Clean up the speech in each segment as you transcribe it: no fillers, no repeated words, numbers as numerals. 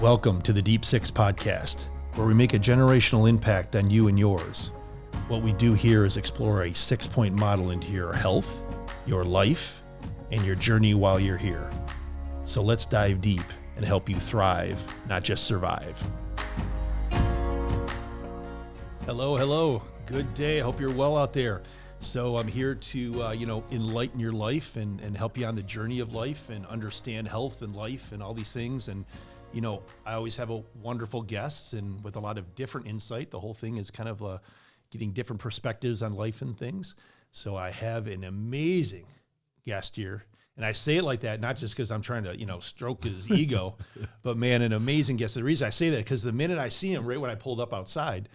Welcome to the Deep Six podcast, where we make a generational impact on you and yours. What we do here is explore a 6-point model into your health, your life, and your journey while you're here. So let's dive deep and help you thrive, not just survive. Hello. Good day. I hope you're well out there. So I'm here to, enlighten your life and help you on the journey of life and understand health and life and all these things. And I always have a wonderful guests and with a lot of different insight. The whole thing is kind of getting different perspectives on life and things. So I have an amazing guest here. And I say it like that, not just because I'm trying to, stroke his ego, but man, an amazing guest. The reason I say that, because the minute I see him, right when I pulled up outside,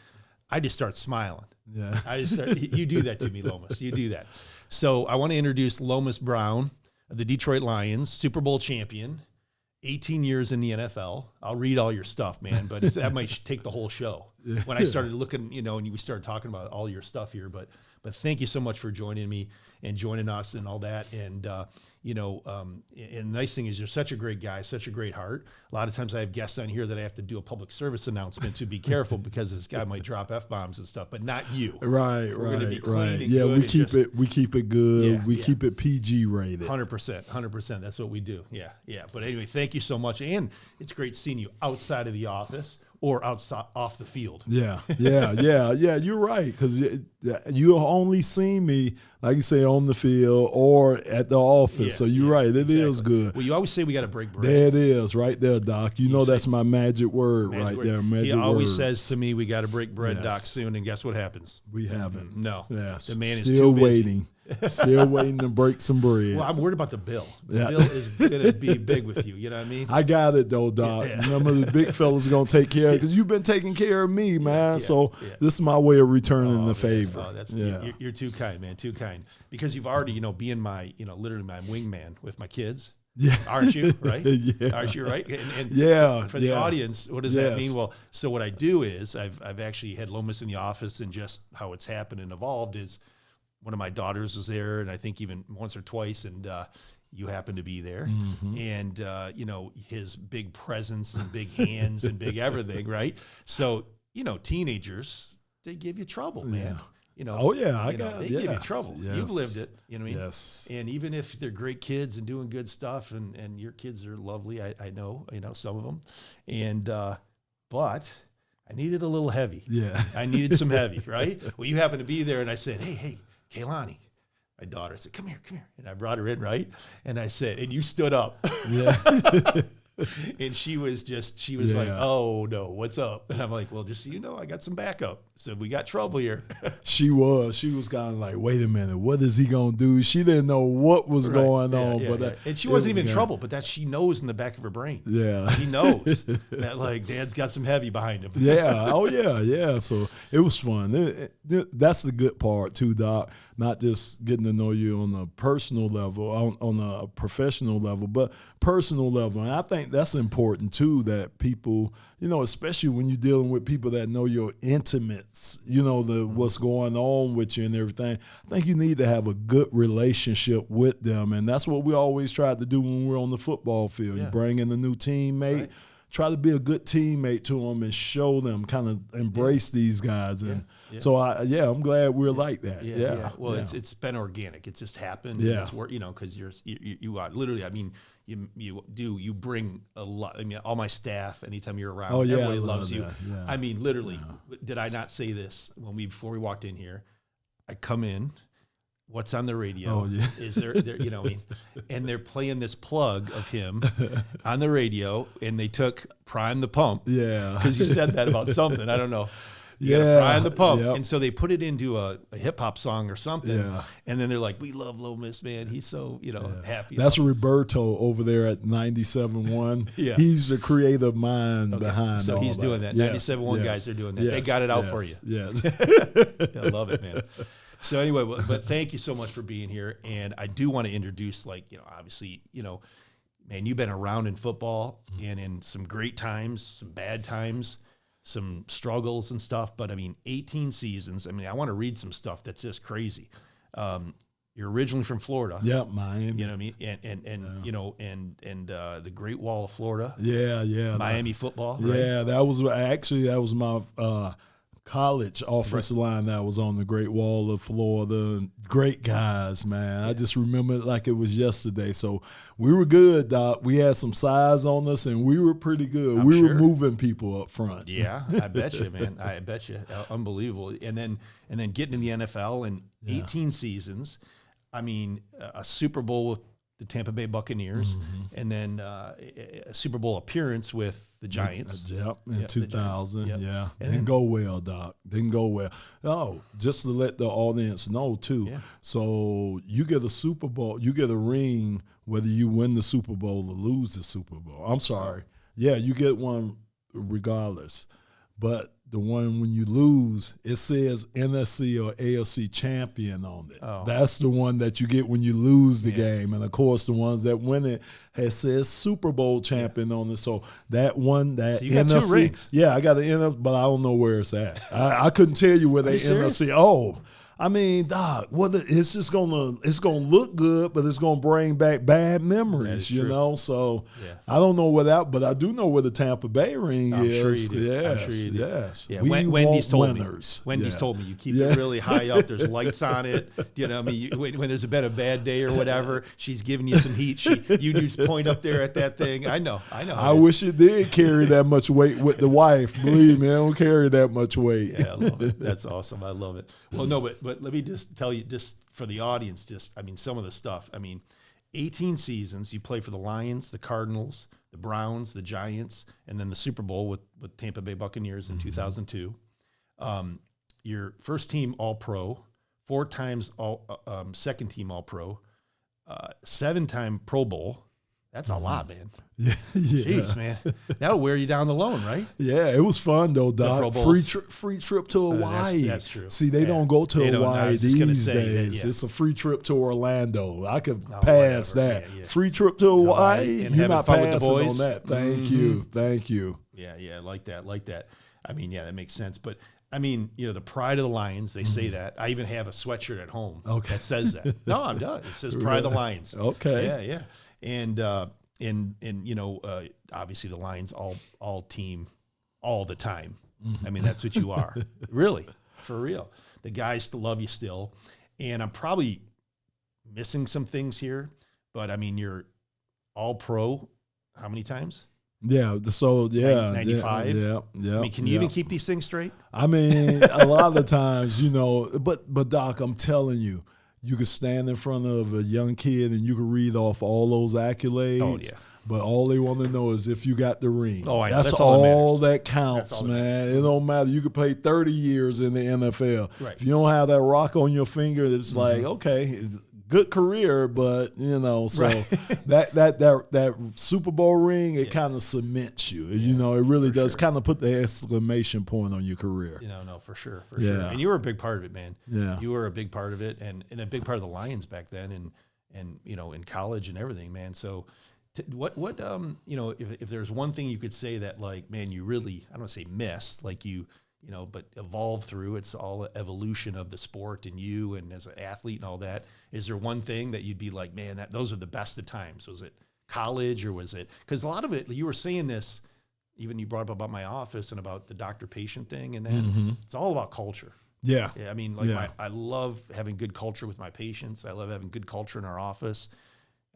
I just start smiling. Yeah. You do that to me, Lomas. You do that. So I want to introduce Lomas Brown of the Detroit Lions, Super Bowl champion, 18 years in the NFL. I'll read all your stuff, man, but that might take the whole show. When I started looking, and we started talking about all your stuff here, but thank you so much for joining me and joining us and all that. And, and the nice thing is you're such a great guy, such a great heart. A lot of times I have guests on here that I have to do a public service announcement to be careful because this guy might drop F-bombs and stuff, but not you. Right. We're gonna be clean and yeah, good we keep it good. We keep it PG rated. 100%. That's what we do. Yeah. But anyway, thank you so much. And it's great seeing you outside of the office or outside off the field. Yeah. You're right, because you only see me, like you say, on the field or at the office. So you're right. It is good. Well, you always say we got to break bread. There it is, right there, Doc. You know that's my magic word right there. He always says to me, "We got to break bread, Doc, soon." And guess what happens? We haven't. No. Yes. The man is still too busy. waiting. Still waiting to break some bread. Well, I'm worried about the bill. The bill is going to be big with you. You know what I mean? I got it, though, Doc. Remember, the big fella's going to take care of it because you've been taking care of me, man. This is my way of returning the favor. Oh, you're too kind, man. Too kind. Because you've already, being my, literally my wingman with my kids. Yeah. Aren't you? Right? Yeah. Aren't you right? And for the audience, what does that mean? Well, so what I do is I've actually had Lomas in the office, and just how it's happened and evolved is one of my daughters was there, and I think even once or twice, and you happened to be there. Mm-hmm. And, his big presence and big hands and big everything, right? So, teenagers, they give you trouble, man. They give you trouble. Yes. You've lived it, you know what I mean? Yes. And even if they're great kids and doing good stuff, and your kids are lovely, I know, some of them. And, but I needed a little heavy. Yeah. I needed some heavy, right? Well, you happened to be there, and I said, hey, Kaylani, my daughter, said, come here. And I brought her in, right? And I said, and you stood up. Yeah. And she was like, oh no, what's up? And I'm like, well, just so you know, I got some backup. So we got trouble here. She was kind of like, wait a minute, what is he going to do? She didn't know what was going on. And she wasn't even in trouble, but that she knows in the back of her brain. Yeah. She knows that, like, Dad's got some heavy behind him. Yeah. Oh, yeah. So it was fun. That's the good part, too, Doc. Not just getting to know you on a personal level, on a professional level, but personal level. And I think that's important, too, that people, especially when you're dealing with people that know your intimates, what's going on with you and everything. I think you need to have a good relationship with them. And that's what we always tried to do when we're on the football field. Yeah. You bring in a new teammate. Right. Try to be a good teammate to them and show them, kind of embrace these guys. And so, I'm glad we're like that. Yeah. Well, it's been organic. It just happened. Yeah. It's because you are literally, I mean, you bring a lot. I mean, all my staff, anytime you're around, everybody loves you. Yeah. I mean, literally, did I not say this before we walked in here? I come in. What's on the radio? Oh, yeah. Is there, and they're playing this plug of him on the radio, and they took Prime the Pump. Yeah. Because you said that about something. I don't know. You gotta prime the pump. Yep. And so they put it into a hip hop song or something. Yeah. And then they're like, we love Lomas, man. He's so, happy. That's Roberto over there at 97.1. Yeah. He's the creative mind behind so all he's that. doing that. 97.1 guys are doing that. They got it out for you. Yes. I love it, man. So anyway, but thank you so much for being here. And I do want to introduce, obviously, man, you've been around in football and in some great times, some bad times, some struggles and stuff. But I mean, 18 seasons. I mean, I want to read some stuff that's just crazy. You're You're originally from Florida. Yeah, Miami. You know what I mean? And you know, and the Great Wall of Florida. Yeah. Miami football. Right? Yeah, that was my college offensive line that was on the Great Wall of Florida. And great guys, man. I just remember it like it was yesterday. So we were good, Doc. We had some size on us, and we were pretty good. We were moving people up front. Yeah, I bet you, man. I bet you. Unbelievable. And then getting in the NFL and 18 seasons. I mean, a Super Bowl with the Tampa Bay Buccaneers, and then a Super Bowl appearance with the Giants. Yep, in 2000. Yep. Yeah, didn't go well, Doc. Didn't go well. Oh, just to let the audience know too. Yeah. So you get a Super Bowl, you get a ring whether you win the Super Bowl or lose the Super Bowl. I'm sorry. Yeah, you get one regardless, but the one when you lose, it says NFC or AFC champion on it. Oh. That's the one that you get when you lose the game. And, of course, the ones that win it says Super Bowl champion on it. So that one, that so you got NFC. 2 rings. Yeah, I got the NFC, but I don't know where it's at. I couldn't tell you where they NFC. Oh, I mean, Doc, it's just it's gonna look good, but it's gonna bring back bad memories, you know. So I don't know where that, but I do know where the Tampa Bay ring I'm is. Sure you do. Yes, I'm sure you do. Yes. Yeah. Wendy's told me. Wendy's told me you keep it really high up. There's lights on it. You know, I mean, when there's been a bad day or whatever, she's giving you some heat. You just point up there at that thing. I know. I wish it did carry that much weight with the wife. Believe me, I don't carry that much weight. Yeah, I love it. That's awesome. I love it. Well, no, but let me just tell you, just for the audience, some of the stuff. I mean, 18 seasons, you play for the Lions, the Cardinals, the Browns, the Giants, and then the Super Bowl with Tampa Bay Buccaneers in 2002. Your first team All-Pro, 4 times second team All-Pro, 7-time Pro Bowl. That's a lot, man. Yeah. Jeez, man. That'll wear you down the loan, right? Yeah, it was fun, though, Doc. Free trip to Hawaii. That's true. See, they don't go to Hawaii these days. It's a free trip to Orlando. I could pass that. Yeah. Free trip to Hawaii? You're not passing on that. Thank you. Yeah, like that. I mean, yeah, that makes sense. But, I mean, you know, the pride of the Lions, they say that. I even have a sweatshirt at home that says that. No, I'm done. It says pride of the Lions. Okay. Yeah. And you know, obviously the Lions all team all the time. I mean, that's what you are. Really, for real. The guys still love you still. And I'm probably missing some things here, but I mean, you're all pro how many times? Yeah. So 95. Yeah. I mean, can you even keep these things straight? I mean, a lot of times, you know, but Doc, I'm telling you, you could stand in front of a young kid and you could read off all those accolades. Oh, yeah. But all they want to know is if you got the ring. Oh, I know. That's all that counts, man. It don't matter. You could play 30 years in the NFL. Right. If you don't have that rock on your finger, it's like, okay, good career, but, you know, so that Super Bowl ring, it kind of cements you. You know, it really does kind of put the exclamation point on your career. You know, no, for sure. And you were a big part of it, man. Yeah. You were a big part of it and a big part of the Lions back then and you know, in college and everything, man. So what you know, if there's one thing you could say that, like, man, you really, I don't want to say missed, like you know, but evolved through, it's all evolution of the sport and you and as an athlete and all that. Is there one thing that you'd be like, man, those are the best of times? Was it college or was it, because a lot of it, you were saying this, even you brought up about my office and about the doctor-patient thing, and then it's all about culture. Yeah. I mean, like I love having good culture with my patients. I love having good culture in our office.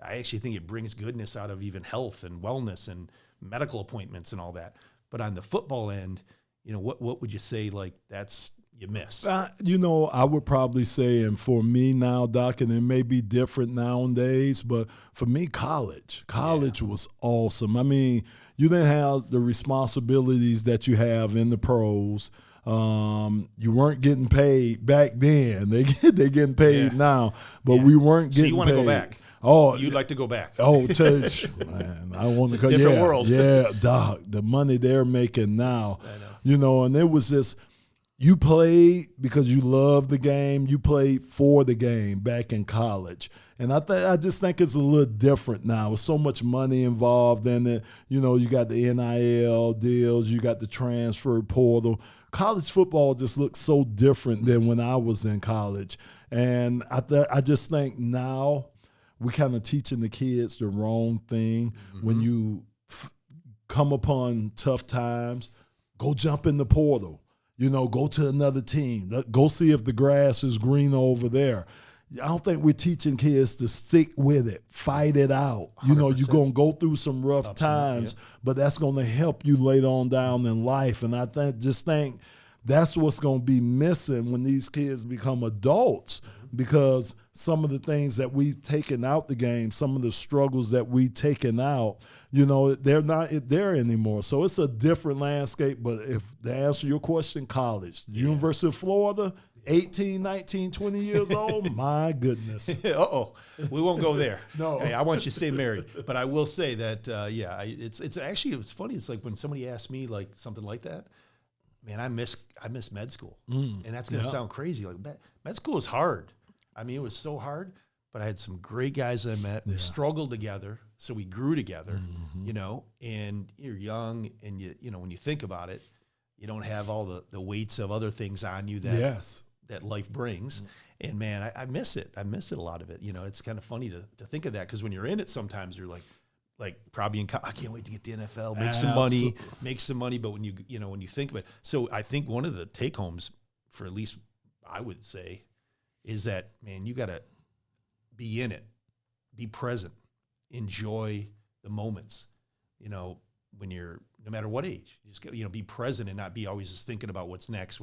I actually think it brings goodness out of even health and wellness and medical appointments and all that. But on the football end, you know, what would you say, like, that's you miss? You know, I would probably say, and for me now, Doc, and it may be different nowadays, but for me, college was awesome. I mean, you didn't have the responsibilities that you have in the pros. You weren't getting paid back then. They're getting paid now, but we weren't getting paid. So you want to go back? Oh, you'd like to go back? Oh, man, I want to go. Different world. Yeah, Doc, the money they're making now. I know. You know, and it was just, you played because you loved the game. You played for the game back in college. And I just think it's a little different now. With so much money involved in it. You know, you got the NIL deals, you got the transfer portal. College football just looks so different than when I was in college. And I just think now we kind of teaching the kids the wrong thing. When you come upon tough times, go jump in the portal. You know, go to another team. Go see if the grass is green over there. I don't think we're teaching kids to stick with it, fight it out. 100%. You know, you're going to go through some rough times, but that's going to help you later on down in life. And I just think that's what's going to be missing when these kids become adults, because some of the things that we've taken out the game, some of the struggles that we've taken out, you know, they're not there anymore. So it's a different landscape. But if to answer your question, college, University of Florida, 18, 19, 20 years old, my goodness. We won't go there. No. Hey, I want you to stay married. But I will say that, it's actually, it's funny. It's like when somebody asks me like something like that, man, I miss med school. And that's going to sound crazy. Like med school is hard. I mean, it was so hard, but I had some great guys I met. We struggled together, so we grew together, you know, and you're young, and you know, when you think about it, you don't have all the weights of other things on you that life brings. And man, I miss it. I miss it, a lot of it. You know, it's kind of funny to think of that, because when you're in it, sometimes you're like probably I can't wait to get to the NFL, make some money. But when you think of it, so I think one of the take homes, for at least I would say, is that, man, you got to be in it, be present, enjoy the moments, you know, when you're, no matter what age, you just got, you know, be present and not be always just thinking about what's next,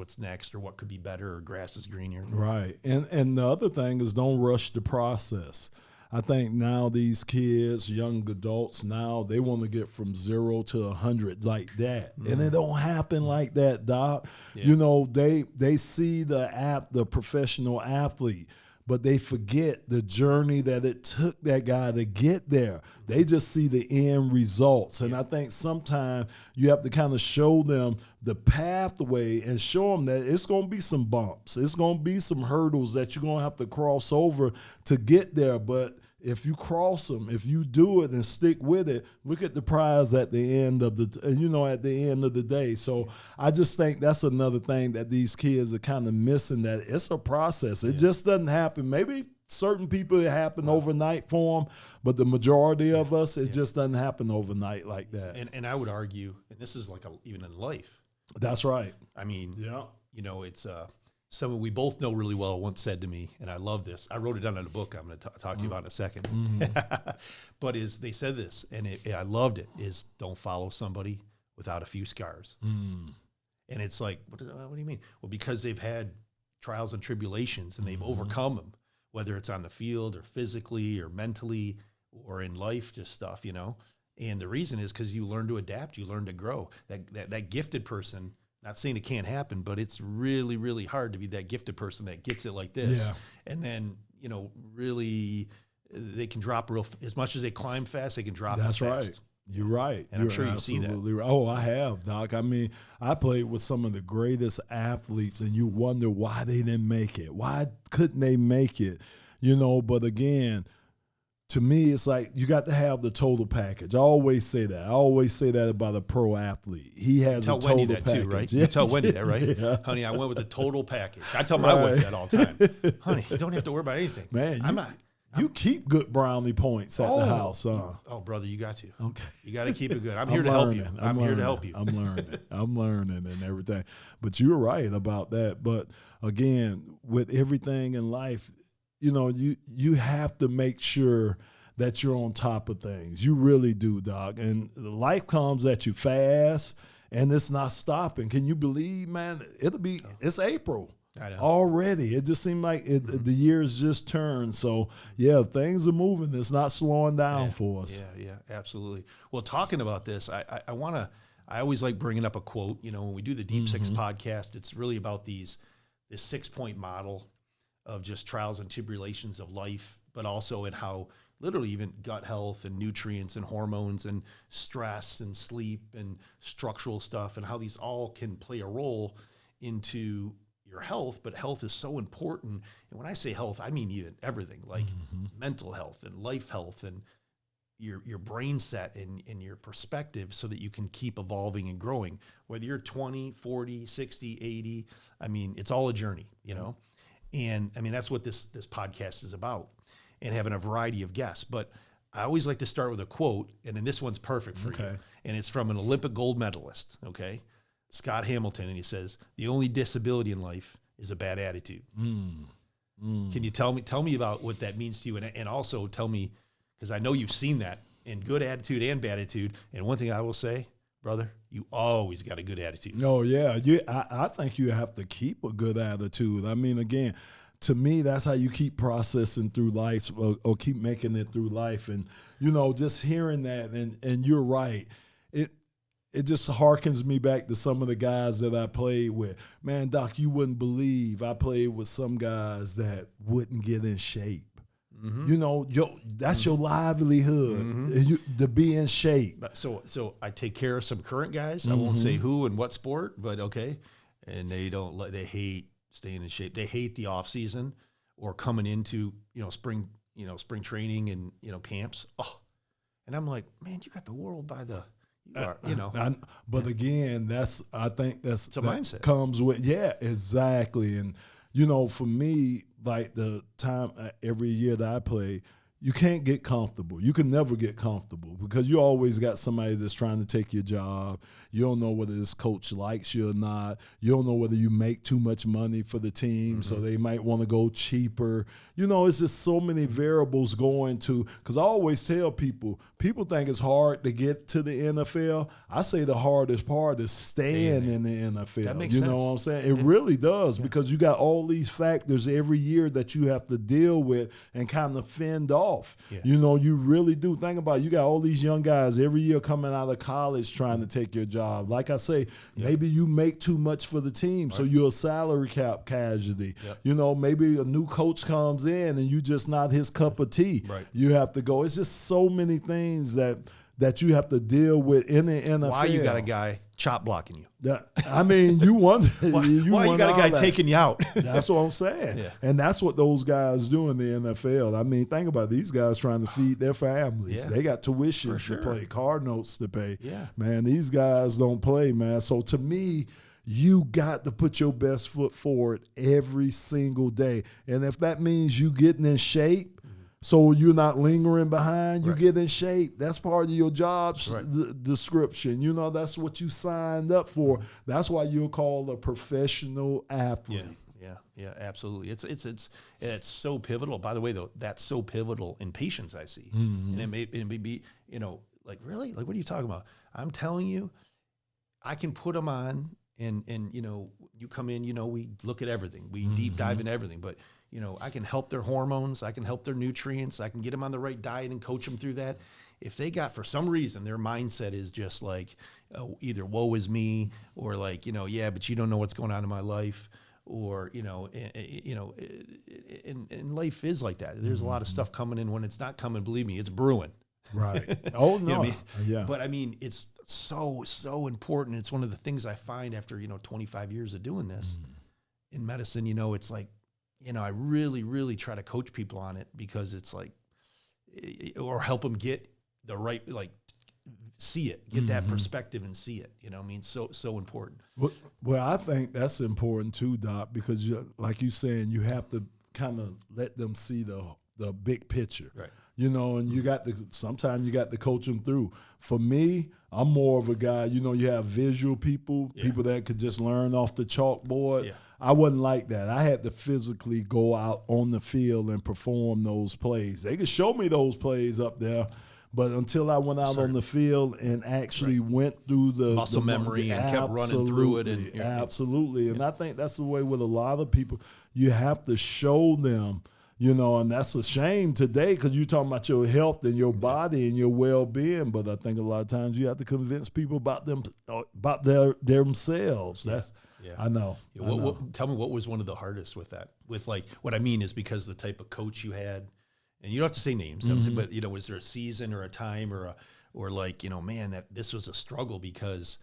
or what could be better, or grass is greener. Right. And the other thing is, don't rush the process. I think now these kids, young adults now, they want to get from 0 to 100 like that. And it don't happen like that, Doc. You know, they see the professional athlete, but they forget the journey that it took that guy to get there. They just see the end results. And I think sometimes you have to kind of show them the pathway and show them that it's going to be some bumps. It's going to be some hurdles that you're going to have to cross over to get there. But if you cross them, if you do it and stick with it, look at the prize at the end of the day. So I just think that's another thing that these kids are kind of missing, that it's a process. It just doesn't happen. Maybe certain people it happen overnight for them, but the majority of us, it just doesn't happen overnight like that. And I would argue, and this is like even in life. That's right. I mean, you know, it's someone we both know really well once said to me, and I love this. I wrote it down in a book I'm going to talk to you about in a second. But they said this, and I loved it, is don't follow somebody without a few scars. And it's like, what do you mean? Well, because they've had trials and tribulations, and they've overcome them, whether it's on the field or physically or mentally or in life, just stuff, you know. And the reason is because you learn to adapt, you learn to grow. That gifted person, not saying it can't happen, but it's really, really hard to be that gifted person that gets it like this. And then, you know, really they can drop as much as they climb fast, they can drop as fast. That's right. You're right. And I'm sure you've seen that. Right. Oh, I have, Doc. I mean, I played with some of the greatest athletes, and you wonder why they didn't make it. Why couldn't they make it? You know, but again, to me, it's like you got to have the total package. I always say that. I always say that about a pro athlete. He has a total Wendy that package. Too, right? You tell Wendy that, right? Honey, I went with the total package. I tell my wife that all the time. Honey, you don't have to worry about anything. Man, you keep good brownie points at the house. Oh, brother, you got to. Okay. You got to keep it good. I'm here to help you. I'm here to help you. I'm learning. I'm learning and everything. But you're right about that. But again, with everything in life, you know, you have to make sure that you're on top of things. You really do, Doc. And life comes at you fast, and it's not stopping. Can you believe, man? It's April. I know. Already. It just seemed like the years just turned. So, yeah, things are moving. It's not slowing down for us. Yeah, absolutely. Well, talking about this, I always like bringing up a quote. You know, when we do the Deep Six podcast, it's really about this 6-point model of just trials and tribulations of life, but also in how literally even gut health and nutrients and hormones and stress and sleep and structural stuff, and how these all can play a role into your health, but health is so important. And when I say health, I mean even everything, like mental health and life health and your brain set and your perspective, so that you can keep evolving and growing. Whether you're 20, 40, 60, 80, I mean, it's all a journey, you know? And I mean, that's what this podcast is about, and having a variety of guests. But I always like to start with a quote, and then this one's perfect for you. And it's from an Olympic gold medalist, okay? Scott Hamilton, and he says, "The only disability in life is a bad attitude." Can you tell me about what that means to you? And also tell me, because I know you've seen that in good attitude and bad attitude. And one thing I will say, brother, you always got a good attitude. No, yeah. I think you have to keep a good attitude. I mean, again, to me, that's how you keep processing through life, or keep making it through life. And, you know, just hearing that, and you're right, it just harkens me back to some of the guys that I played with. Man, Doc, you wouldn't believe I played with some guys that wouldn't get in shape. You know, that's your livelihood, to be in shape. So I take care of some current guys. I won't say who and what sport, but okay. And they hate staying in shape. They hate the off season or coming into, spring training and, camps. Oh, and I'm like, man, you got the world by the, but again, I think that's a mindset comes with, exactly. And, for me, like the time every year that I play, you can't get comfortable. You can never get comfortable because you always got somebody that's trying to take your job. You don't know whether this coach likes you or not. You don't know whether you make too much money for the team, so they might want to go cheaper. It's just so many variables going to, because I always tell people think it's hard to get to the NFL. I say the hardest part is staying in the NFL. That makes sense. You know what I'm saying? It really does, because you got all these factors every year that you have to deal with and kind of fend off. Yeah. You really do. Think about it. You got all these young guys every year coming out of college trying to take your job. Like I say, maybe you make too much for the team, so you're a salary cap casualty. Yep. Maybe a new coach comes in and you just not his cup of tea. Right. You have to go. It's just so many things that you have to deal with in the NFL. Why you got a guy chop blocking you? You wonder. Why you got a guy taking you out? That's what I'm saying. Yeah. And that's what those guys do in the NFL. I mean, think about it. These guys trying to feed their families. Yeah. They got tuitions to pay, car notes to pay. Yeah. Man, these guys don't play, man. So to me, you got to put your best foot forward every single day. And if that means you getting in shape, so you're not lingering behind, you get in shape. That's part of your job description. That's what you signed up for. That's why you're called a professional athlete. Yeah, absolutely. It's so pivotal. By the way, though, that's so pivotal in patients I see. And it may be, like, really? Like, what are you talking about? I'm telling you, I can put them on and you come in, we look at everything. We deep dive into everything. But, I can help their hormones. I can help their nutrients. I can get them on the right diet and coach them through that. If they got, for some reason, their mindset is just like, either woe is me, or like, but you don't know what's going on in my life, or, and life is like that. There's a lot of stuff coming in. When it's not coming, believe me, it's brewing. Right. Oh, no. I mean? Yeah. But I mean, it's so important. It's one of the things I find after, 25 years of doing this in medicine. It's like, I really, really try to coach people on it, because it's like, or help them get the right, like, see it, get that perspective and see it. So important. Well, I think that's important too, Doc, because like you saying, you have to kind of let them see the big picture. Right. And sometimes you got to coach them through. For me, I'm more of a guy, you have visual people that could just learn off the chalkboard. Yeah. I wasn't like that. I had to physically go out on the field and perform those plays. They could show me those plays up there, but until I went out on the field and actually went through the muscle memory and kept running through it. Absolutely. And I think that's the way with a lot of people. You have to show them. And that's a shame today, because you're talking about your health and your body and your well-being. But I think a lot of times you have to convince people about themselves. I know. Tell me, what was one of the hardest with that? With, like, what I mean is, because the type of coach you had, and you don't have to say names, but was there a season or a time or like, man, that this was a struggle, because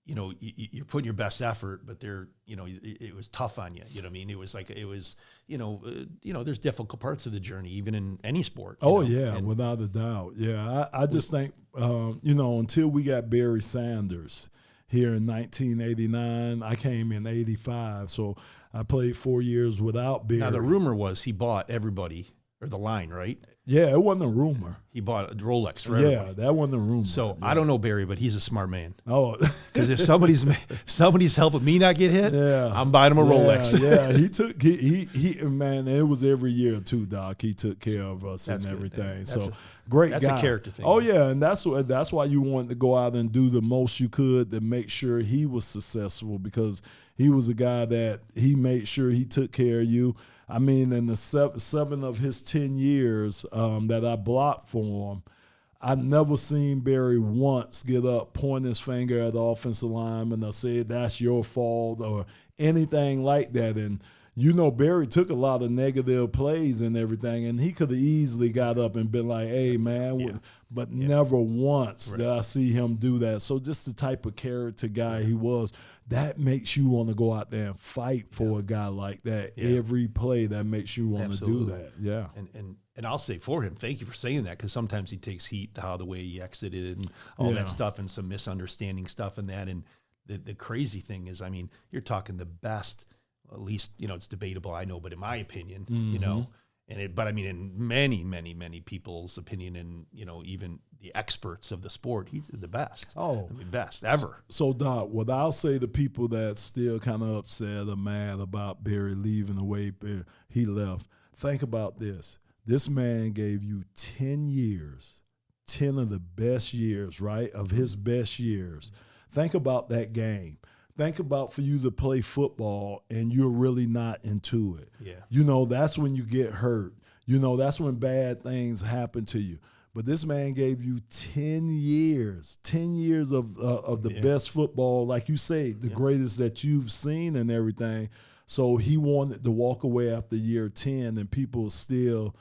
you're putting your best effort, but it was tough on you. You know what I mean? It was like, there's difficult parts of the journey, even in any sport. Without a doubt. Yeah. I just think, until we got Barry Sanders here in 1989, I came in 85. So I played 4 years without Barry. Now, the rumor was he bought everybody, or the line, right? Yeah, it wasn't a rumor. He bought a Rolex for everybody. Yeah, that wasn't a rumor. So I don't know Barry, but he's a smart man. Oh, because if somebody's helping me not get hit, I'm buying him a Rolex. He man, it was every year too, Doc. He took care of us That's and good, everything. So great that's guy. That's a character thing. Oh yeah, and that's why you wanted to go out and do the most you could to make sure he was successful, because he was a guy that he made sure he took care of you. I mean, in the 7 of his 10 years that I blocked for him, I never seen Barry once get up, point his finger at the offensive lineman or say, that's your fault or anything like that. And, Barry took a lot of negative plays and everything, and he could have easily got up and been like, hey, man, but never once did I see him do that. So just the type of character guy he was, that makes you want to go out there and fight for a guy like that. Every play, that makes you want to do that. Yeah. And I'll say for him, thank you for saying that, because sometimes he takes heat to how the way he exited and all that stuff, and some misunderstanding stuff and that. And the crazy thing is, I mean, you're talking the best, at least, it's debatable, I know, but in my opinion, but I mean, in many, many, many people's opinion, and, even the experts of the sport, he's the best. Oh, I mean, best ever. So, Doc, what I'll say to people that still kind of upset or mad about Barry leaving the way he left, think about this. This man gave you 10 years, 10 of the best years, right, of his best years. Think about that game. Think about for you to play football and you're really not into it. Yeah. That's when you get hurt. That's when bad things happen to you. But this man gave you 10 years of the best football, like you say, the greatest that you've seen and everything. So he wanted to walk away after year 10, and people still,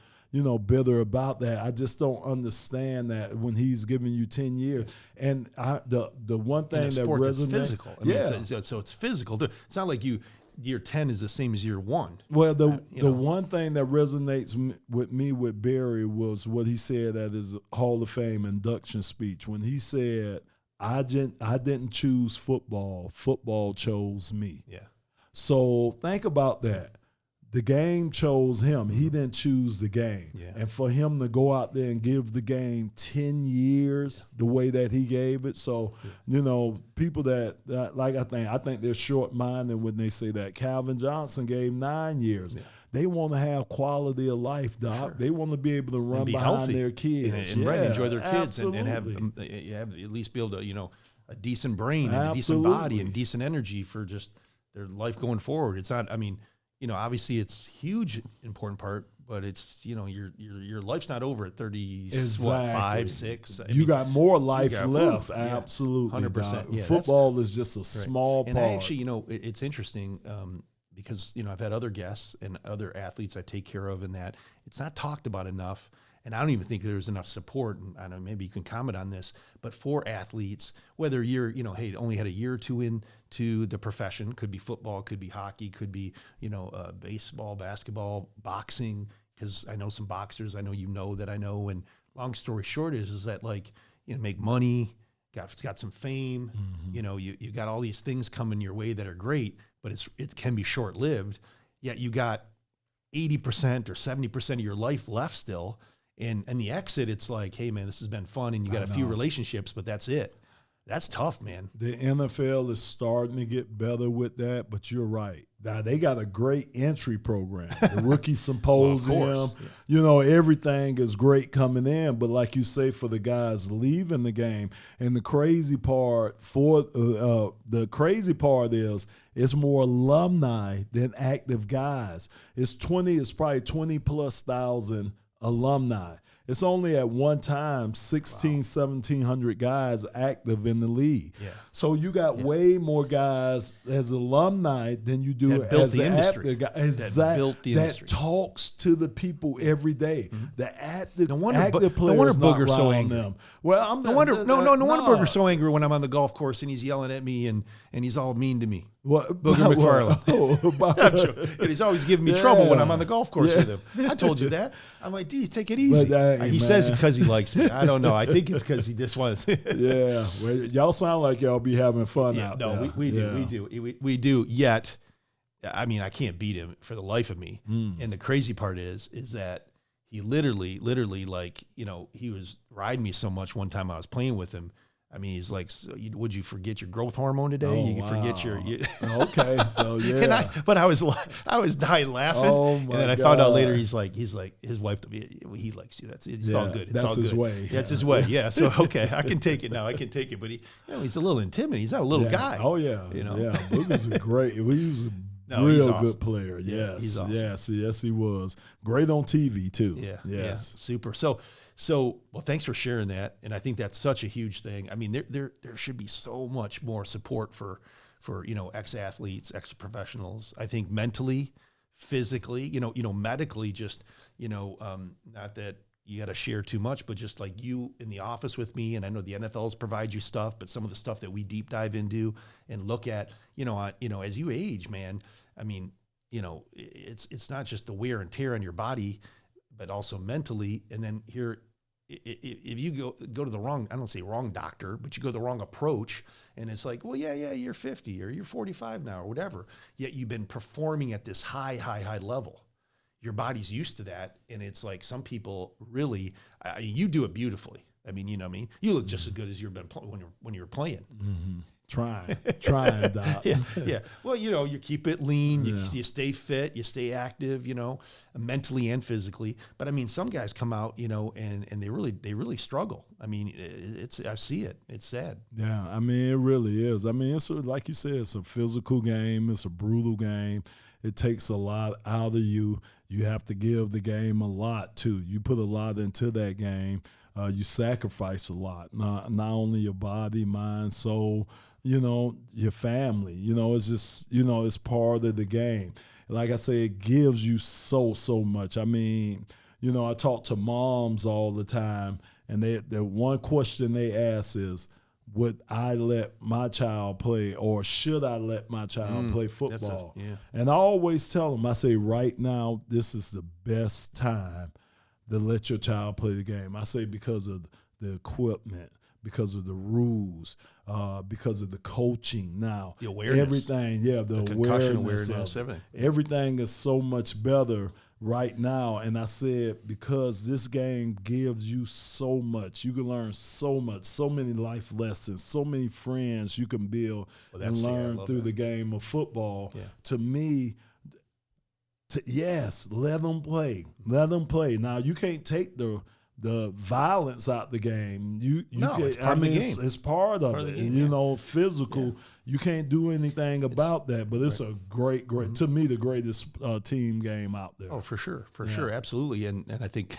bitter about that. I just don't understand that when he's giving you 10 years. And the one thing that resonates, physical. I mean, so it's physical. It's not like year 10 is the same as year 1. Well, the one thing that resonates with me with Barry was what he said at his Hall of Fame induction speech, when he said, I didn't choose football. Football chose me. Yeah. So think about that. The game chose him. He didn't choose the game. Yeah. And for him to go out there and give the game 10 years the way that he gave it. So, people that I think they're short-minded when they say that. Calvin Johnson gave 9 years. Yeah. They want to have quality of life, Doc. Sure. They want to be able to run behind healthy. Their kids. And enjoy their kids and have at least be able to, a decent brain and a decent body and decent energy for just their life going forward. It's not, obviously it's huge, important part, but it's, your life's not over at 30, 5, 6. You got more life left. Absolutely. 100%. Yeah, football is just a small part. And actually, it's interesting because, I've had other guests and other athletes I take care of, and that it's not talked about enough. And I don't even think there's enough support. And I don't know, maybe you can comment on this, but for athletes, whether you're, hey, only had a year or two into the profession, could be football, could be hockey, could be, baseball, basketball, boxing, because I know some boxers, I know that I know. And long story short is that, like, make money, got some fame, you got all these things coming your way that are great, but it can be short-lived. Yet you got 80% or 70% of your life left still. And the exit, it's like, hey, man, this has been fun, and you got a few relationships, but that's it. That's tough, man. The NFL is starting to get better with that, but you're right. Now, they got a great entry program, the rookie symposium. Everything is great coming in. But like you say, for the guys leaving the game, and the crazy part is it's more alumni than active guys. It's probably 20+ thousand alumni. It's only at one time 1,700 guys active in the league. Yeah. So you got way more guys as alumni than you do That built as the an industry. active guy. That built the industry. That talks to the people every day. The active, No wonder active players not Booger's so around angry. them. Well, I'm No wonder Booger's so angry when I'm on the golf course and he's yelling at me and he's all mean to me. What, Booger McFarland. I'm sure. And he's always giving me trouble when I'm on the golf course with him. I told you that. I'm like, geez, take it easy. He says it's because he likes me. I don't know. I think it's because he just wants. Yeah, well, y'all sound like y'all be having fun out there. No, we do. Yet, I mean, I can't beat him for the life of me. And the crazy part is that he literally, like, you know, he was riding me so much one time I was playing with him. I mean, he's like, so would you forget your growth hormone today? Oh, You forget your. Okay, so yeah. But I was dying laughing. Oh, and my then I found out God. later he's like his wife. He likes you. It's all good. It's that's all good. his way. That's his way. Yeah. So okay, I can take it now. I can take it. But he, you know, he's a little intimidating. He's not a little guy. Oh yeah, You know. Yeah, Booger's a great. He was a he's real awesome. good player. Yeah, Yes, he's awesome. yes, he was great on TV too. Yeah. Yes. Yeah, super. So well, thanks for sharing that. And I think that's such a huge thing. I mean, there should be so much more support for you know, ex-athletes, ex-professionals. I think mentally, physically, you know, medically, just, you know, not that you got to share too much, but just like you in the office with me, and I know the NFLs provide you stuff, but some of the stuff that we deep dive into and look at, you know, as you age, man, I mean, you know, it's not just the wear and tear on your body, but also mentally. And then here, if you go to the wrong, I don't say wrong doctor, but you go the wrong approach, and it's like, well, yeah, you're 50 or you're 45 now or whatever. Yet you've been performing at this high level. Your body's used to that, and it's like some people really, you do it beautifully. I mean, you know what I mean? You look just as good as you've been when you were playing. Mm-hmm. Trying, Doc. Yeah. Well, you know, you keep it lean, you stay fit, you stay active, you know, mentally and physically. But I mean, some guys come out, you know, and they really struggle. I mean, I see it. It's sad. Yeah, I mean, it really is. I mean, it's like you said, it's a physical game. It's a brutal game. It takes a lot out of you. You have to give the game a lot too. You put a lot into that game. You sacrifice a lot, not only your body, mind, soul, you know, your family. You know, it's just, you know, it's part of the game. Like I say, it gives you so much. I mean, you know, I talk to moms all the time, and the one question they ask is, would I let my child play, or should I let my child play football? And I always tell them, I say, right now, this is the best time to let your child play the game. I say because of the equipment, because of the rules, because of the coaching. Now, the awareness. Everything, the concussion awareness, everything. Everything is so much better right now. And I said, because this game gives you so much. You can learn so much, so many life lessons, so many friends you can build and learn through the game of football. Yeah. To me, yes, let them play. Let them play. Now, you can't take the violence out the game. It's part of the game. It's part of it. Game, you know, physical. Yeah. You can't do anything about that. But it's a great, to me, the greatest team game out there. Oh, for sure, sure, absolutely. And I think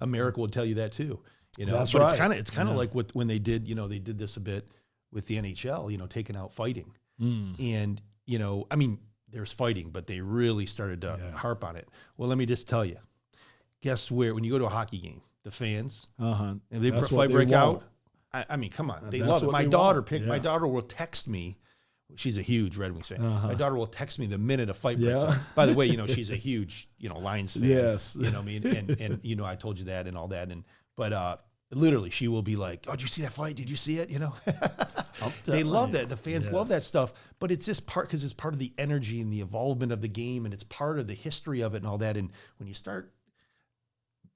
America will tell you that too. You know, that's right. It's kind of like when they did. You know, they did this a bit with the NHL. You know, taking out fighting, and you know, I mean, there's fighting, but they really started to harp on it. Well, let me just tell you. Guess where? When you go to a hockey game, the fans, and they fight break out. I mean, come on, they love it. My daughter will text me. She's a huge Red Wings fan. My daughter will text me the minute a fight breaks out. By the way, you know, she's a huge, you know, Lions fan. Yes. You know what I mean? And you know, I told you that and all that. But literally, she will be like, "Oh, did you see that fight? Did you see it?" You know, they love that. The fans love that stuff. But it's just because it's part of the energy and the involvement of the game, and it's part of the history of it and all that. And when you start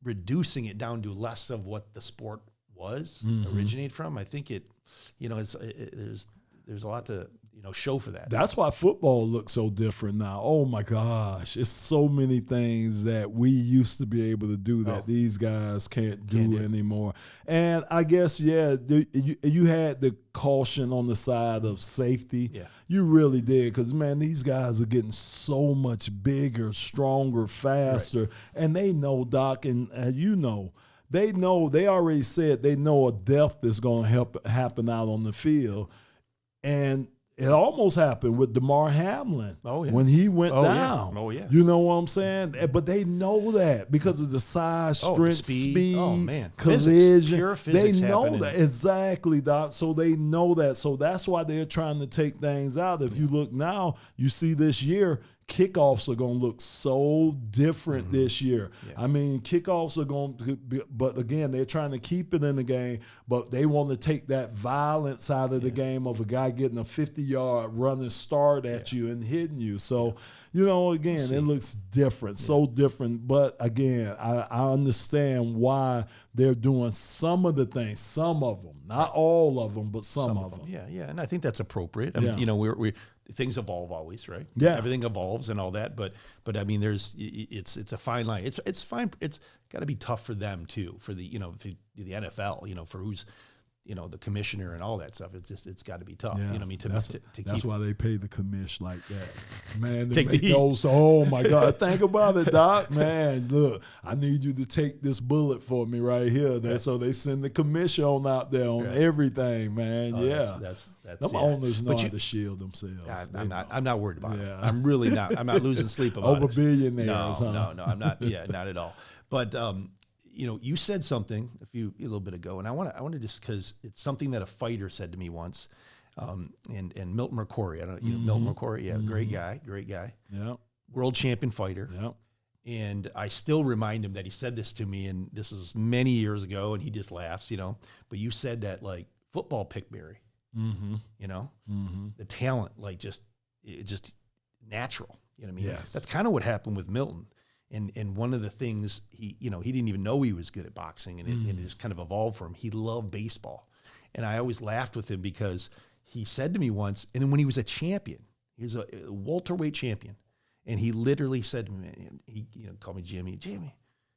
reducing it down to less of what the sport was originated from, I think it, you know, there's a lot to, you know, show for that. That's why football looks so different now. Oh my gosh, it's so many things that we used to be able to do that these guys can't do anymore. And I guess you had the caution on the side of safety. Yeah, you really did, because man, these guys are getting so much bigger, stronger, faster, and they know, Doc, and you know, they know, they already said they know a death is going to happen out on the field. And it almost happened with DeMar Hamlin when he went down. Yeah. Oh, yeah. You know what I'm saying? But they know that because of the size, strength, speed, collision. Physics, pure physics they know happening. that. Exactly, Doc. So they know that. So that's why they're trying to take things out. If you look now, you see this year, kickoffs are going to look so different this year. Yeah. I mean, kickoffs are going to be, but again, they're trying to keep it in the game, but they want to take that violence out of the game of a guy getting a 50-yard running start at you and hitting you. So, you know, again, it looks different, so different. But again, I understand why they're doing some of the things, some of them, not all of them, but some of them. Yeah, and I think that's appropriate. I mean, you know, we things evolve always, right? Yeah, everything evolves and all that. But I mean, it's a fine line. It's fine. It's got to be tough for them too, for the the NFL, for who's the commissioner and all that stuff. It's got to be tough. Yeah. I mean, that's why they pay the commish like that. Man, they make those. Oh my God, think about it, Doc. Man, look, I need you to take this bullet for me right here. So they send the commission on out there on everything, man. That's them owners know how to shield themselves. I'm not worried about it. I'm really not. I'm not losing sleep about over billionaires. No, I'm not. Yeah, not at all. But you said something a little bit ago, and I want to just, because it's something that a fighter said to me once, and Milton McCory. I don't know, Milton McCory, great guy, world champion fighter, and I still remind him that he said this to me, and this was many years ago, and he just laughs, But you said that like football picked Barry, the talent, like just natural. You know what I mean? Yes. That's kind of what happened with Milton. And one of the things he didn't even know he was good at boxing, and it just kind of evolved for him. He loved baseball. And I always laughed with him because he said to me once, and then when he was a champion, he was a welterweight champion, and he literally said to me, he called me Jimmy.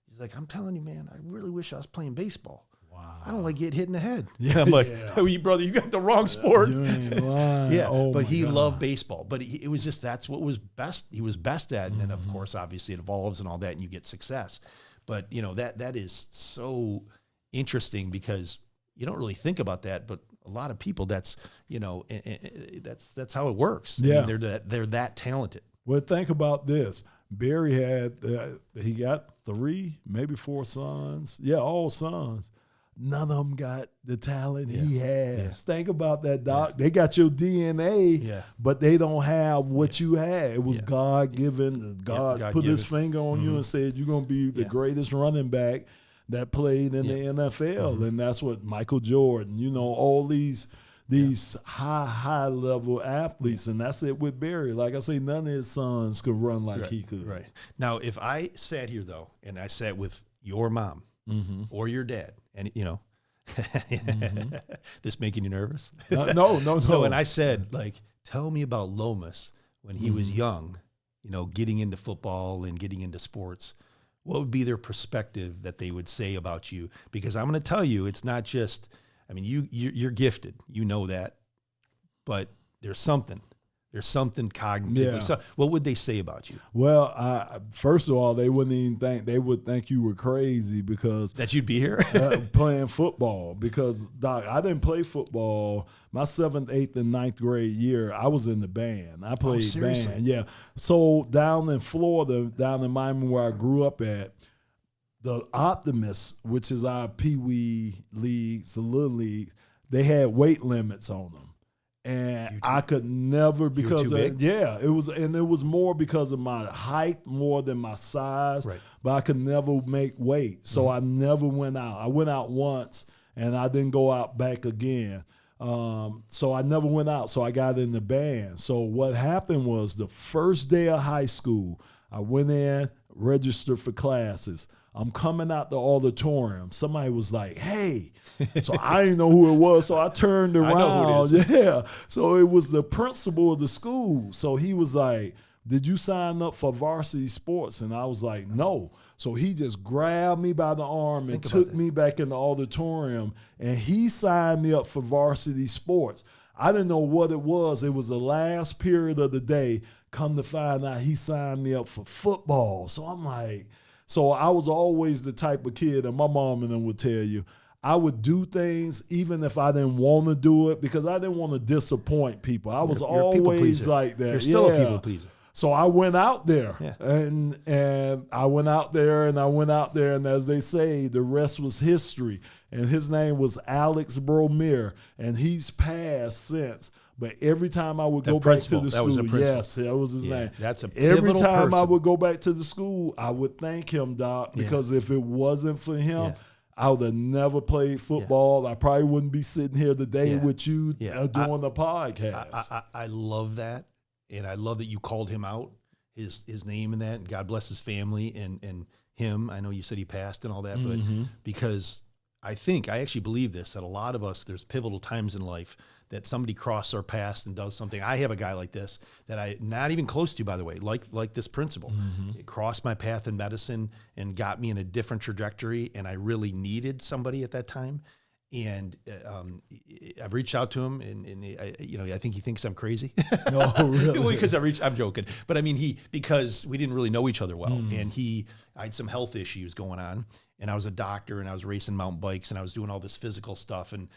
He's like, I'm telling you, man, I really wish I was playing baseball. Wow. I don't like getting hit in the head. Yeah, I'm like, oh, brother, you got the wrong sport. You ain't lying. Yeah, but he God. loved baseball. But it was just, that's what was best. He was best at. And then, of course, obviously it evolves and all that, and you get success. But, that is so interesting because you don't really think about that. But a lot of people, that's how it works. Yeah. I mean, they're that talented. Well, think about this. Barry he got 3, maybe 4 sons. Yeah, all sons. None of them got the talent he has. Yeah. Think about that, Doc. Yeah. They got your DNA, but they don't have what you had. It was God-given. God put his finger on you and said, you're going to be the greatest running back that played in the NFL. And that's what Michael Jordan, all these high-level athletes, and that's it with Barry. Like I say, none of his sons could run like he could. Right. Now, if I sat here, though, and I sat with your mom or your dad, and this making you nervous? No. So, and I said, like, tell me about Lomas when he was young, getting into football and getting into sports. What would be their perspective that they would say about you? Because I'm going to tell you, it's not just, I mean, you're gifted, that, but there's something cognitively. Yeah. So what would they say about you? Well, first of all, they wouldn't even think, they would think you were crazy because that you'd be here playing football. Because, Doc, I didn't play football. My 7th, 8th, and 9th grade year, I was in the band. I played band. Yeah. So down in Florida, down in Miami where I grew up at, the Optimists, which is our Pee-wee leagues, the little leagues, they had weight limits on them. And I could never, because it was more because of my height more than my size. Right. But I could never make weight, so I never went out. I went out once, and I didn't go out back again. So I never went out. So I got in the band. So what happened was the first day of high school, I went in, registered for classes. I'm coming out the auditorium. Somebody was like, hey. So I didn't know who it was. So I turned around. I know who it is. Yeah. So it was the principal of the school. So he was like, did you sign up for varsity sports? And I was like, no. So he just grabbed me by the arm and took me back in the auditorium, and he signed me up for varsity sports. I didn't know what it was. It was the last period of the day. Come to find out, he signed me up for football. So I'm like, So I was always the type of kid, and my mom and them would tell you, I would do things even if I didn't want to do it because I didn't want to disappoint people. I was You're a people always pleaser. like that. You're still a people pleaser. So I went out there, Yeah. and I went out there, and as they say, the rest was history. And his name was Alex Bromere, and he's passed since. But every time I would go back to the school, yes, that was his name. That's a every pivotal time I person. would go back to the school, I would thank him, Doc, because if it wasn't for him, I would have never played football. I probably wouldn't be sitting here today with you doing the podcast. I love that. And I love that you called him out, his name in that, and God bless his family and him. I know you said he passed and all that, but because I actually believe this, that a lot of us, there's pivotal times in life that somebody crosses our past and does something. I have a guy like this that I, not even close to, by the way, like this principal. It crossed my path in medicine and got me in a different trajectory, and I really needed somebody at that time. And I've reached out to him, and I think he thinks I'm crazy. No, really? Well, because I'm joking. But I mean, because we didn't really know each other well. And I had some health issues going on, and I was a doctor, and I was racing mountain bikes, and I was doing all this physical stuff. And,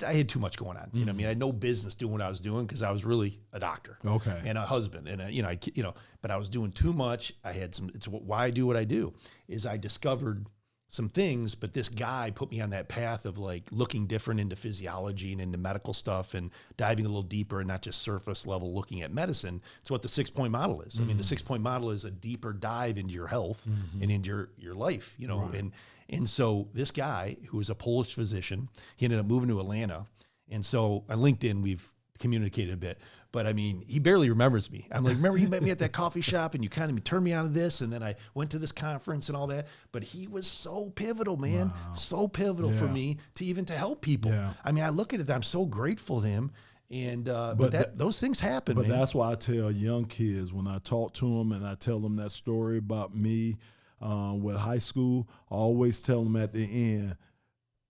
I had too much going on. You know what I mean? I had no business doing what I was doing because I was really a doctor. Okay. And a husband. And, but I was doing too much. I had it's why I do what I do is I discovered some things, but this guy put me on that path of like looking different into physiology and into medical stuff and diving a little deeper and not just surface level looking at medicine. It's what the 6-point model is. I mean, the 6-point model is a deeper dive into your health and into your life, Right. And so this guy who was a Polish physician, he ended up moving to Atlanta. And so on LinkedIn, we've communicated a bit, but I mean, he barely remembers me. I'm like, remember you met me at that coffee shop and you kind of turned me on to this. And then I went to this conference and all that, but he was so pivotal, man. Wow. So pivotal for me to help people. Yeah. I mean, I look at it, I'm so grateful to him. And, but those things happen, But man. that's why I tell young kids when I talk to them and I tell them that story about me with high school, I always tell them at the end,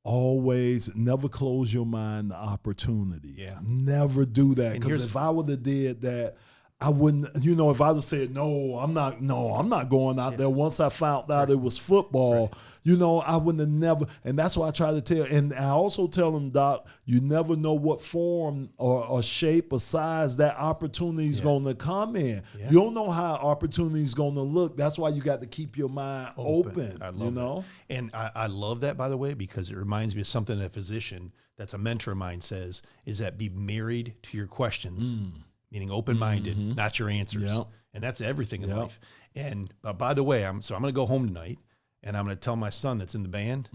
always never close your mind to opportunities. Yeah. Never do that. And Because if I would have did that, I wouldn't, if I would have said, no, I'm not going out there. Once I found out it was football, I wouldn't have never, and that's why I try to tell. And I also tell them, Doc, you never know what form or shape or size that opportunity is going to come in. Yeah. You don't know how opportunity is going to look. That's why you got to keep your mind open. I love that. And I love that, by the way, because it reminds me of something a physician that's a mentor of mine says, is that be married to your questions. Meaning open-minded, not your answers. Yep. And that's everything in life. And by the way, I'm going to go home tonight, and I'm going to tell my son that's in the band,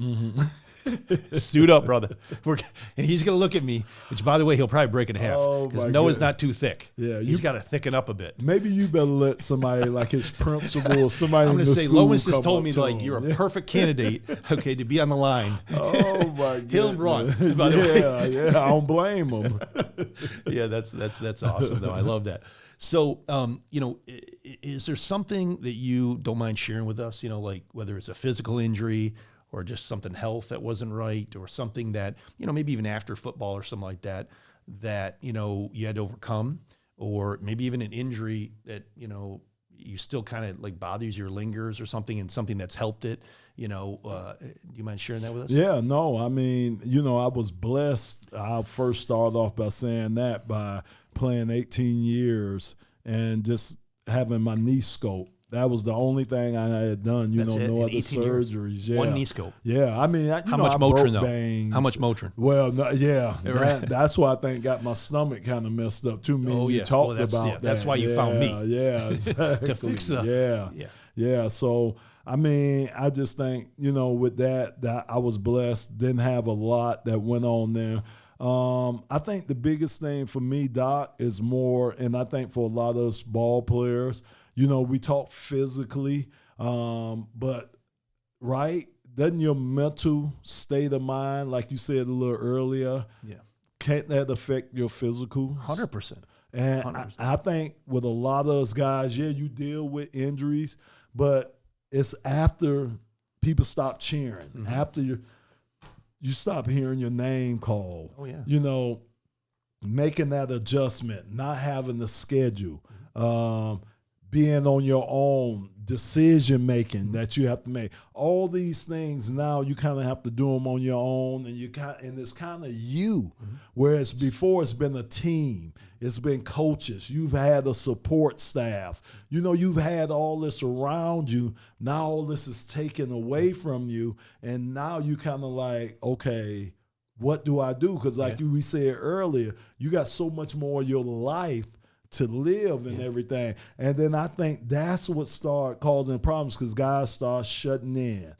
suit up, brother. And he's going to look at me, which, by the way, he'll probably break in half because Noah's not too thick. Yeah, he's got to thicken up a bit. Maybe you better let somebody like his principal or somebody I'm in going the to say, school Lomas come has told up me, to like, him. you're a perfect candidate, to be on the line. Oh, my God. He'll run, by the way. Yeah, I don't blame him. Yeah, that's awesome, though. I love that. So, is there something that you don't mind sharing with us, like whether it's a physical injury or just something health that wasn't right or something that, maybe even after football or something like that, you had to overcome, or maybe even an injury that, you still kind of like bothers you or lingers or something, and something that's helped it, do you mind sharing that with us? Yeah, no, I mean, I was blessed. I'll first start off by saying that by playing 18 years and just having my knee scope. That was the only thing I had done, no other surgeries. Yeah. One knee scope. Yeah, I mean, how much Motrin, though? Veins. How much Motrin? Well, no, yeah, that's why I think got my stomach kind of messed up too. You talked about that. That's why you found me. Yeah, exactly. To fix the yeah. So I mean, I just think with that I was blessed. Didn't have a lot that went on there. I think the biggest thing for me, Doc, is more, and I think for a lot of us ball players, we talk physically, but doesn't your mental state of mind, like you said a little earlier, can't that affect your physical? 100%. And 100%. I think with a lot of us guys, you deal with injuries, but it's after people stop cheering, after you stop hearing your name called. Oh, yeah. Making that adjustment, not having the schedule, being on your own, decision making that you have to make. All these things now you kind of have to do them on your own, and it's kind of you. Whereas before it's been a team, it's been coaches, you've had a support staff, you've had all this around you. Now all this is taken away from you, and now you kind of like, okay, what do I do? Because like we said earlier, you got so much more of your life to live and everything. And then I think that's what started causing problems, because guys start shutting in.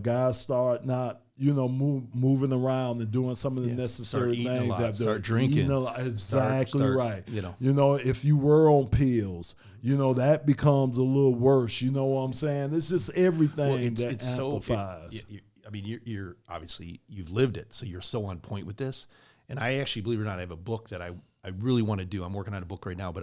Guys start not, moving around and doing some of the necessary things. Start drinking. Exactly right. You know. If you were on pills, that becomes a little worse. You know what I'm saying? It's just everything that amplifies. You're obviously, you've lived it, so you're so on point with this. And I actually, believe it or not, I have a book that I really want to do. I'm working on a book right now,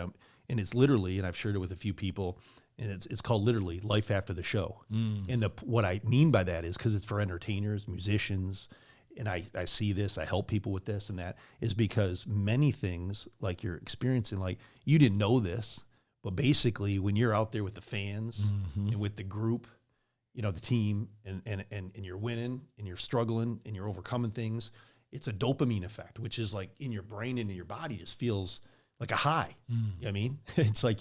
and it's literally, and I've shared it with a few people, and it's called literally Life After the Show. And what I mean by that is, because it's for entertainers, musicians, and I see this, I help people with this and that, is because many things like you're experiencing, like you didn't know this, but basically when you're out there with the fans and with the group, the team, and you're winning and you're struggling and you're overcoming things, it's a dopamine effect, which is like in your brain and in your body just feels like a high. You know what I mean? It's like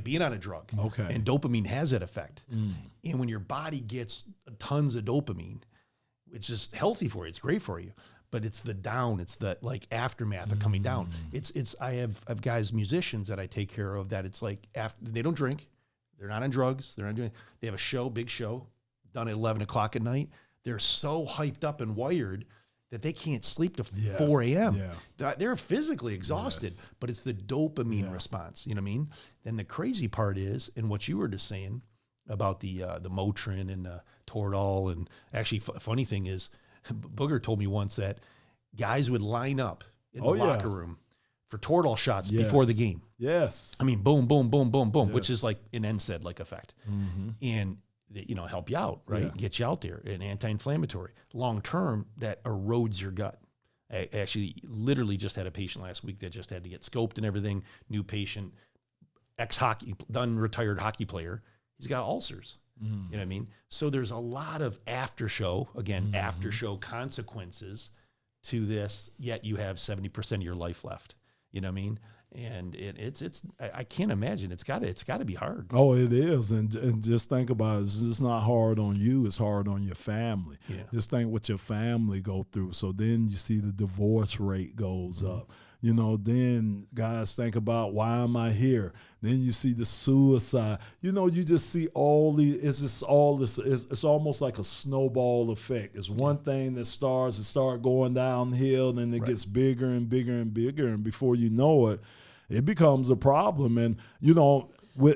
being on a drug. Okay. And dopamine has that effect. And when your body gets tons of dopamine, it's just healthy for you. It's great for you. But it's the down, it's the like aftermath of coming down. I have guys, musicians that I take care of, that it's like after they don't drink, they're not on drugs, they have a show, big show, done at 11 o'clock at night. They're so hyped up and wired that they can't sleep to 4 a.m. They're physically exhausted, but it's the dopamine response. You know what I mean? Then the crazy part is, and what you were just saying about the Motrin and the Toradol, and actually funny thing is, Booger told me once that guys would line up in the locker room for Toradol shots before the game. Yes. I mean, boom, boom, boom, boom, boom, which is like an NSAID like effect. And help you out, right? Get you out there, an anti-inflammatory. Long term, that erodes your gut. I actually literally just had a patient last week that just had to get scoped and everything. New patient, ex-hockey, done retired hockey player. He's got ulcers. You know what I mean? So there's a lot of after show consequences to this, yet you have 70% of your life left. You know what I mean? And I can't imagine. It's got to be hard. Oh, it is. And just think about it. It's just not hard on you. It's hard on your family. Yeah. Just think what your family go through. So then you see the divorce rate goes up. Then guys think about, why am I here? Then you see the suicide. You just see all this. It's almost like a snowball effect. It's one thing that starts going downhill, and it gets bigger and bigger and bigger, and before you know it, it becomes a problem. And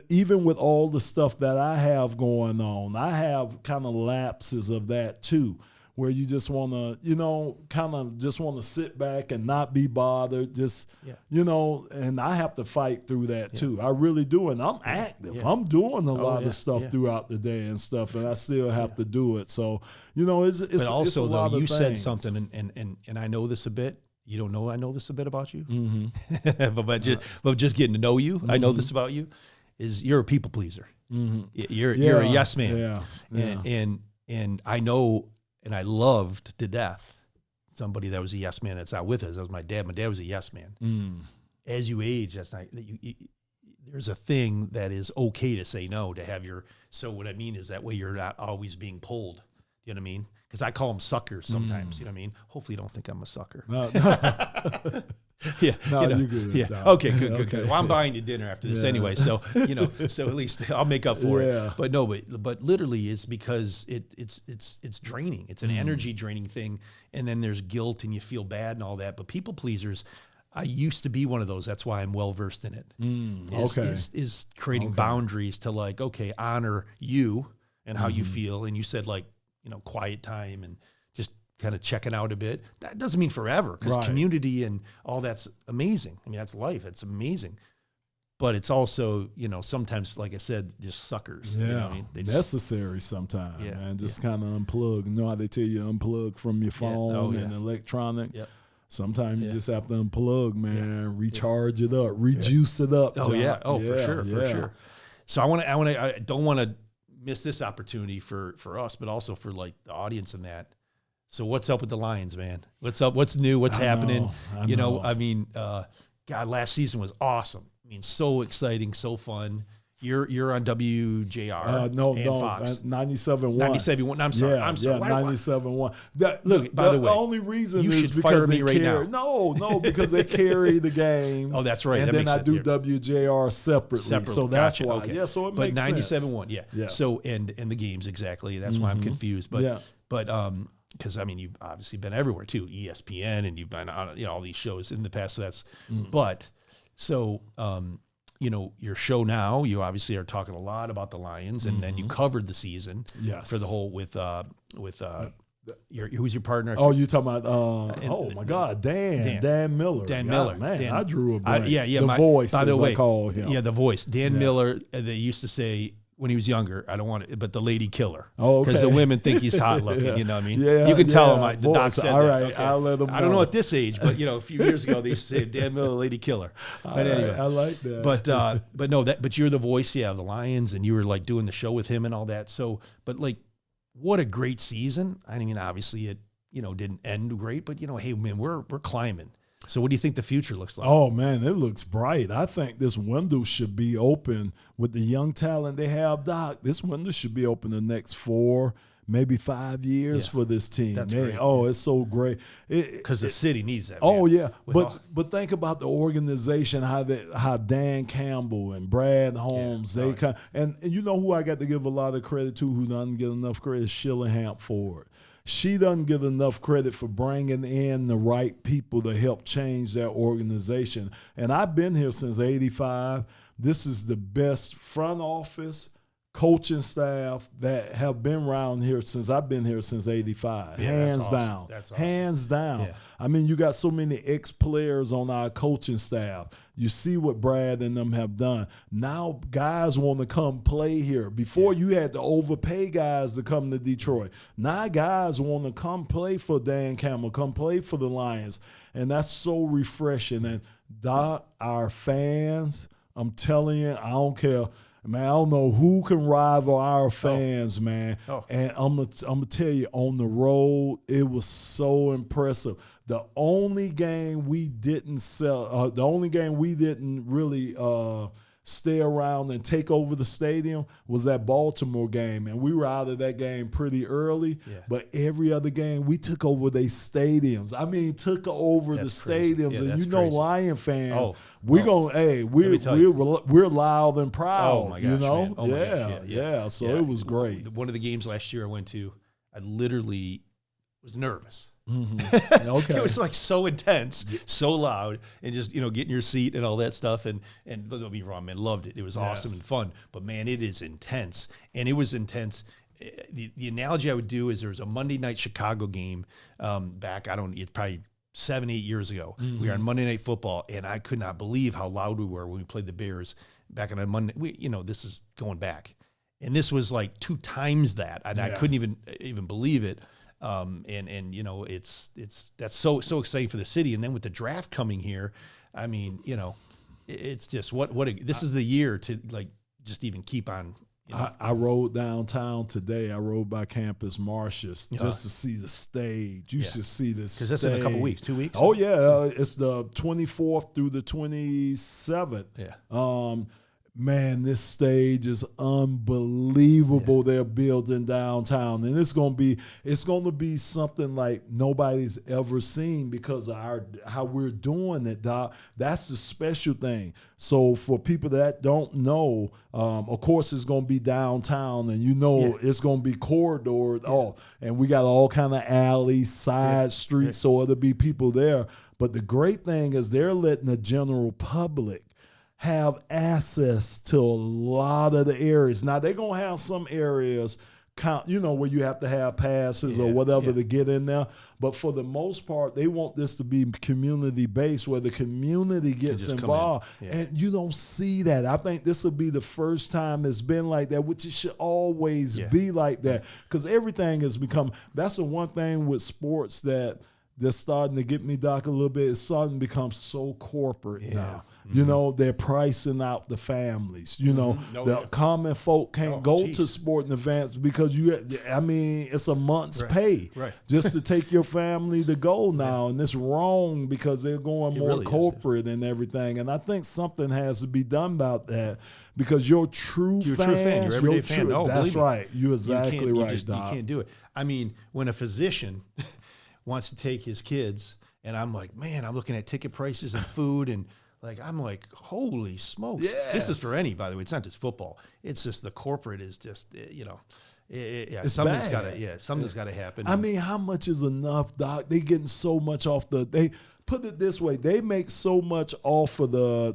even with all the stuff that I have going on, I have kind of lapses of that too, where you just want to, kind of just want to sit back and not be bothered, and I have to fight through that too. I really do, and I'm active. Yeah. I'm doing a lot of stuff throughout the day and stuff, and I still have to do it. So, it's but also, it's a lot though, you of said things. something, and I know this a bit. You don't know I know this a bit about you, but just getting to know you, I know this about you, is you're a people pleaser. You're a yes man, and I know. And I loved to death somebody that was a yes man that's not with us. That was my dad. My dad was a yes man. As you age, that's not. There's a thing that is okay to say no, to have your. So what I mean is that way you're not always being pulled. You know what I mean? Because I call them suckers sometimes. You know what I mean? Hopefully you don't think I'm a sucker. No. You're good. Yeah. Okay, good. Well, I'm buying you dinner after this anyway. So, so at least I'll make up for it. But no, but literally it's because it's draining. It's an energy draining thing. And then there's guilt and you feel bad and all that. But people pleasers, I used to be one of those. That's why I'm well versed in it. Is creating boundaries to like, okay, honor you and how you feel. And you said like, quiet time and just kind of checking out a bit. That doesn't mean forever, because community and all that's amazing. I mean, that's life. It's amazing. But it's also, sometimes, like I said, just suckers. Yeah. You know what I mean? Necessary sometimes, man. Just kind of unplug. You know how they tell you unplug from your phone and electronic? Yep. Sometimes you just have to unplug, man. Recharge it up. Rejuice it up. Oh, John. Yeah. Oh, for sure. So I don't want to miss this opportunity for us, but also for like the audience and that. So what's up with the Lions, man? What's up? What's new? What's happening? You know, I mean, God, last season was awesome. I mean, so exciting, so fun. You're on WJR and Fox. 97.1. 97.1. I'm sorry. Yeah, I'm sorry. 97.1. Look, by the way, the only reason you is should because fire me they right carry. now. No, because they carry the games. Oh, that's right. And that then makes I sense. do WJR separately. So that's Gotcha. why. Okay. Yeah, so it but makes sense. 97.1, yeah. Yes. So and the games exactly. That's why I'm confused. But Yeah. because I mean you've obviously been everywhere too, ESPN, and you've been on all these shows in the past. So that's but so you know, your show now, you obviously are talking a lot about the Lions, and then you covered the season for the whole with who's your partner? Oh, you talking about? My God, Dan Miller. Dan Miller, man, I drew a blank. Yeah. The Voice, by the as way, I call him. Yeah, the Voice. Dan Miller. They used to say when he was younger, I don't want it, but the lady killer. Oh, okay. Because the women think he's hot looking. You know what I mean? Yeah, you can tell him. The doc Voice. said all that. right, Okay. I'll let him know. I don't know at this age, but you know, a few years ago they used to say Dan Miller, lady killer. But anyway, I like that. But no, but you're the voice, of the Lions, and you were like doing the show with him and all that. So, but like, what a great season. I mean, obviously it, didn't end great, but hey, man, we're climbing. So what do you think the future looks like? Oh, man, it looks bright. I think this window should be open with the young talent they have, Doc. This window should be open the next 4, maybe 5 years for this team. That's great. Oh, it's so great. Because the city needs that. Oh, man. yeah. But think about the organization, how Dan Campbell and Brad Holmes, they come. And you know who I got to give a lot of credit to who doesn't get enough credit is Shillingham Ford. She doesn't get enough credit for bringing in the right people to help change their organization. And I've been here since '85. This is the best front office, coaching staff that have been around here since I've been here since '85. Yeah, Hands down. Awesome. That's awesome. Hands down. Yeah. I mean, you got so many ex-players on our coaching staff. You see what Brad and them have done. Now guys want to come play here. Before you had to overpay guys to come to Detroit. Now guys want to come play for Dan Campbell, come play for the Lions. And that's so refreshing. And Doc, our fans, I'm telling you, I don't care. Man, I don't know who can rival our fans, man. And I'm gonna tell you, on the road, it was so impressive. The only game we didn't really stay around and take over the stadium was that Baltimore game, and we were out of that game pretty early. Yeah. But every other game, we took over their stadiums. I mean, took over the stadiums, yeah, and crazy. Lion fans. We're loud and proud. Oh my gosh, man. Oh my gosh, yeah. So it was great. One of the games last year I went to, I literally was nervous. Mm-hmm. Okay. It was like so intense, so loud, and just get in your seat and all that stuff. And don't get me wrong, man, loved it. It was awesome and fun. But man, it is intense, and it was intense. The analogy I would do is there was a Monday night Chicago game back. It's probably 7-8 years ago. Mm-hmm. We were on Monday Night Football, and I could not believe how loud we were when we played the Bears back on a Monday. This is going back, and this was like 2 times that, and I couldn't even believe it. That's so exciting for the city. And then with the draft coming here, I mean, it's just this is the year to like just even keep on. I rode downtown today. I rode by Campus Martius just to see the stage. You should see this because that's in a couple weeks, 2 weeks. Oh yeah, it's the 24th through the 27th. Yeah. Man, this stage is unbelievable. They're building downtown, and it's gonna be something like nobody's ever seen because of how we're doing it, Doc. That's the special thing. So for people that don't know, of course it's gonna be downtown, and it's gonna be corridored off, and we got all kind of alleys, side streets, so there'll be people there. But the great thing is they're letting the general public have access to a lot of the areas. Now they're gonna have some areas where you have to have passes or whatever to get in there. But for the most part, they want this to be community based where the community gets involved. And you don't see that. I think this will be the first time it's been like that, which it should always be like that. Because everything has become, that's the one thing with sports that that's starting to get me, Doc, a little bit. It's starting to become so corporate now. Mm-hmm. You know, they're pricing out the families. You know, the common folk can't go to sporting events because it's a month's pay just to take your family to go now. And it's wrong because they're going more corporate and everything. And I think something has to be done about that because your true fans, your everyday fan. No, that's right. You're exactly right, Doc. You can't do it. I mean, when a physician wants to take his kids, and I'm like, man, I'm looking at ticket prices and food, and I'm like, holy smokes. Yes. This is for any, by the way. It's not just football. It's just the corporate is just, it's something's bad. Something's got to happen. I mean, how much is enough, Doc? They getting so much off they put it this way, they make so much off of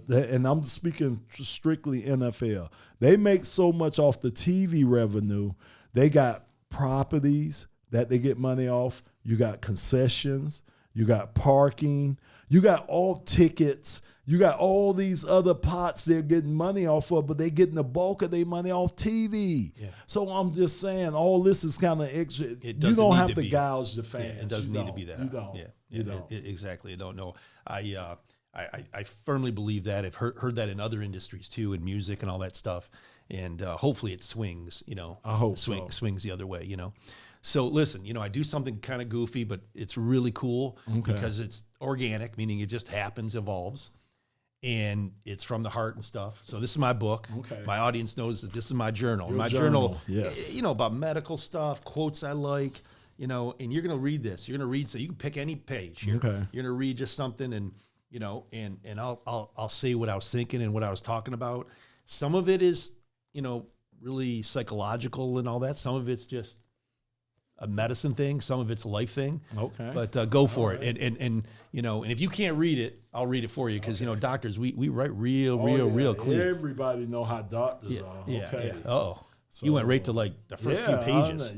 and I'm speaking strictly NFL. They make so much off the TV revenue. They got properties that they get money off. You got concessions, you got parking, you got all tickets, you got all these other pots they're getting money off of, but they're getting the bulk of their money off TV. Yeah. So I'm just saying all this is kind of extra. You don't have to gouge the fans. Yeah, it doesn't need to be that. You don't. Yeah. You don't. Exactly. I don't know. I firmly believe that. I've heard that in other industries too, in music and all that stuff. And hopefully it swings, I hope swings the other way, So listen, I do something kind of goofy, but it's really cool because it's organic, meaning it just happens, evolves, and it's from the heart and stuff. So this is my book. Okay. My audience knows that this is my journal. Your my journal, yes. About medical stuff, quotes I like, and you're going to read this. You're going to read, so you can pick any page here. Okay. You're going to read just something and I'll say what I was thinking and what I was talking about. Some of it is, really psychological and all that. Some of it's just a medicine thing. Some of it's a life thing. Okay. But go for it. And if you can't read it, I'll read it for you because, doctors, we write real clear. Everybody know how doctors are. Okay. Yeah. Uh-oh. So, you went right to the first few pages.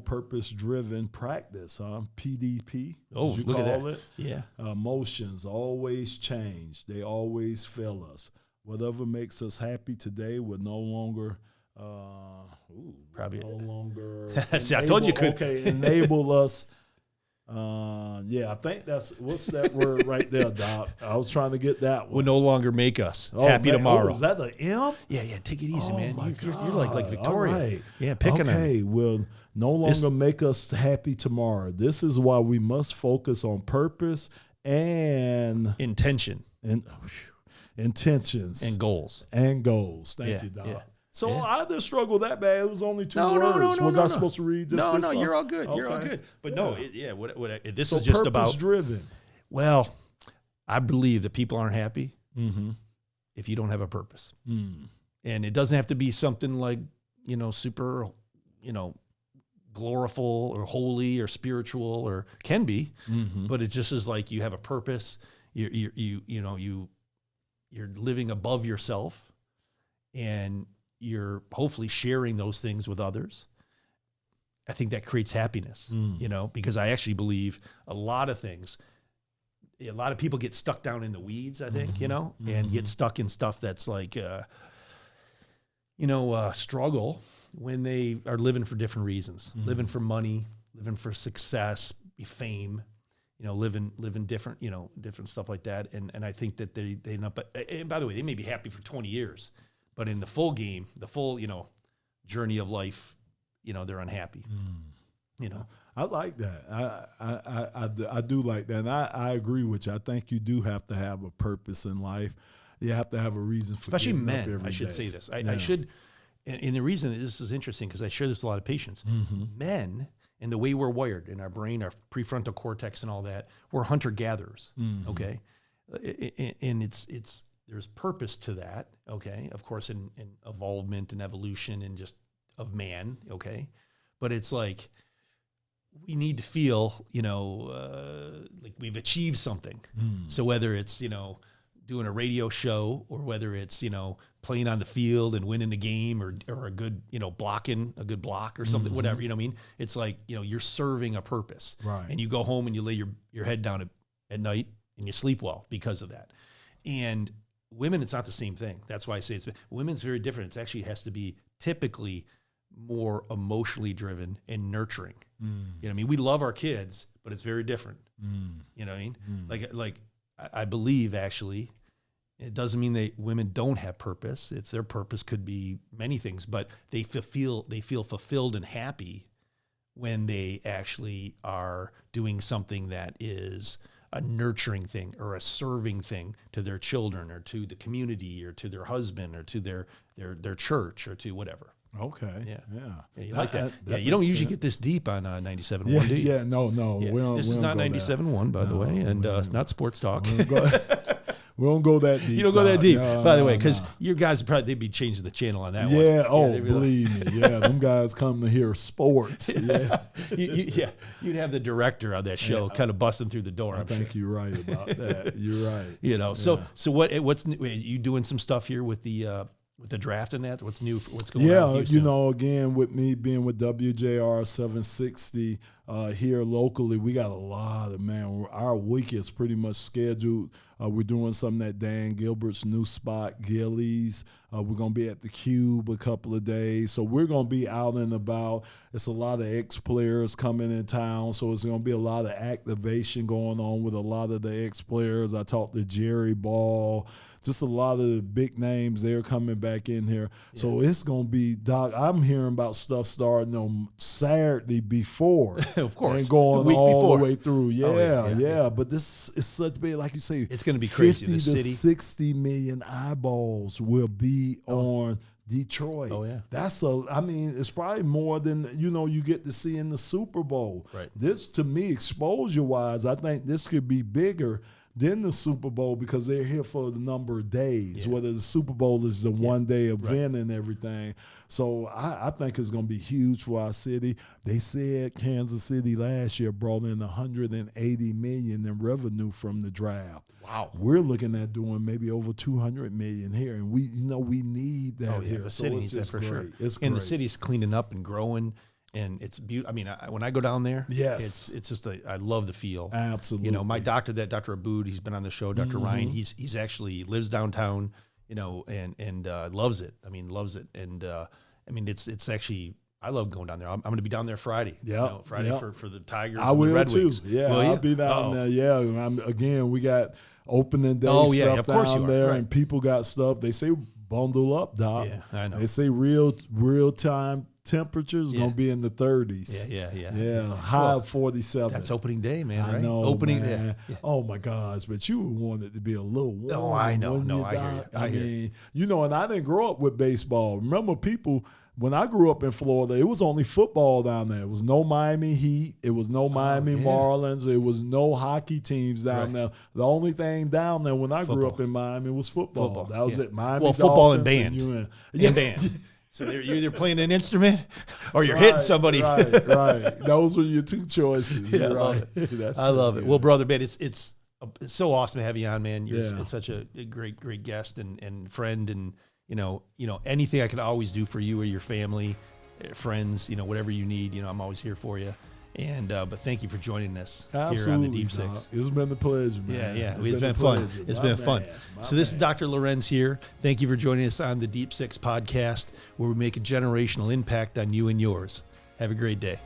Purpose-driven practice, huh? PDP. Oh, you look call at that. It. Yeah. Emotions always change. They always fail us. Whatever makes us happy today will no longer probably no longer see, I told you could enable us. I think that's what's that word right there, Doc. I was trying to get that one. Will no longer make us happy tomorrow. Is that the M? Yeah, take it easy, man. You're like Victoria. All right. Yeah, picking on me. Will no longer make us happy tomorrow. This is why we must focus on purpose and intentions and goals. Thank you, Doc. Yeah. So I didn't struggle that bad. It was only two words. No, was I supposed to read this? No, you're all good. Okay. You're all good. But this is just purpose about driven. Well, I believe that people aren't happy if you don't have a purpose. And it doesn't have to be something like, super, gloriful or holy or spiritual, or can be, but it just is like you have a purpose. You're living above yourself, and you're hopefully sharing those things with others. I think that creates happiness, because I actually believe a lot of people get stuck down in the weeds, I think, and get stuck in stuff that's like, struggle when they are living for different reasons, living for money, living for success, fame, living different, different stuff like that. And I think that they end up, and by the way, they may be happy for 20 years, but in the full game, the full, journey of life, they're unhappy, I like that. I do like that. And I agree with you. I think you do have to have a purpose in life. You have to have a reason for especially getting men. up every I should day. say this. I should, and the reason that this is interesting, because I share this with a lot of patients. Men, and the way we're wired in our brain, our prefrontal cortex and all that, we're hunter-gatherers, okay? And it's there's purpose to that, okay? Of course, in evolvement and evolution and just of man, okay? But it's like we need to feel, like we've achieved something. So whether it's, doing a radio show, or whether it's, playing on the field and winning a game, or a good, blocking a good block or something, whatever, what I mean? It's like, you're serving a purpose. Right. And you go home and you lay your head down at night and you sleep well because of that. And women, it's not the same thing. That's why I say women's very different. It actually has to be typically more emotionally driven and nurturing. We love our kids, but it's very different. You know what I mean? Like I believe actually, it doesn't mean that women don't have purpose. It's their purpose could be many things, but they feel fulfilled and happy when they actually are doing something that is a nurturing thing or a serving thing to their children or to the community or to their husband or to their church or to whatever. Okay. Yeah. You like that? Yeah. You don't usually get this deep on 97.1, do you? Yeah. No. Yeah. This is not 97.1, by the way, and it's not sports talk. We don't go that deep. You don't go that deep, by the way, because your guys they'd be changing the channel on that one. Yeah. Oh, believe me. Yeah. Them guys come to hear sports. Yeah. You'd have the director on that show kind of busting through the door. I think you're right about that. You're right. So what's new? You doing some stuff here with the draft and that? What's new? What's going on? Yeah, again, with me being with WJR 760 here locally, we got a lot of, our week is pretty much scheduled. We're doing something at Dan Gilbert's new spot, Gillies. We're going to be at the Cube a couple of days. So we're going to be out and about. It's a lot of ex-players coming in town, so it's going to be a lot of activation going on with a lot of the ex-players. I talked to Jerry Ball, just a lot of the big names. They're coming back in here. Yeah. So it's going to be, Doc, I'm hearing about stuff starting on Saturday before. Of course. And going all the way through. Yeah. But this is such big, like you say, it's going to be crazy. 50 to 60 million eyeballs will be on Detroit. Oh, yeah. It's probably more than, you get to see in the Super Bowl. Right. This, to me, exposure-wise, I think this could be bigger than the Super Bowl because they're here for the number of days, whether the Super Bowl is the one-day event and everything. So I think it's going to be huge for our city. They said Kansas City last year brought in $180 million in revenue from the draft. Wow. We're looking at doing maybe over $200 million here, and we need that here. The city needs that for sure. It's and great. The city's cleaning up and growing. And it's beautiful. I mean, when I go down there, yes, it's just I love the feel. Absolutely. My doctor, Dr. Aboud, he's been on the show. Dr. Ryan, he's actually lives downtown. And loves it. I mean, loves it. And it's actually, I love going down there. I'm going to be down there Friday. Yeah, Friday for the Tigers. I and will the Red too. Wings. Yeah, I'll be down there. Yeah, again, we got opening day stuff down there, right. And people got stuff. They say bundle up, Doc. Yeah, I know. They say real time temperatures going to be in the 30s. Yeah. High of 47. That's opening day, man. I right? know, opening man. day. Oh my gosh! But you would want it to be a little warm. No, I know. No, I hear you. I mean, and I didn't grow up with baseball. Remember, people. When I grew up in Florida, it was only football down there. It was no Miami Heat. It was no Miami Marlins. It was no hockey teams down there. The only thing down there when I grew up in Miami was football. That was it. Miami Dolphins football and band. And band. So you're either playing an instrument or you're hitting somebody. Right. Those were your two choices. Yeah, right. I love it. Well, brother, man, it's so awesome to have you on, man. You're such a great guest and friend, and anything I can always do for you or your family, friends, whatever you need, I'm always here for you. And but thank you for joining us here on the Deep Six. It's been a pleasure, man. Yeah. It's been fun. It's been fun. So this is Dr. Lewerenz here. Thank you for joining us on the Deep Six podcast, where we make a generational impact on you and yours. Have a great day.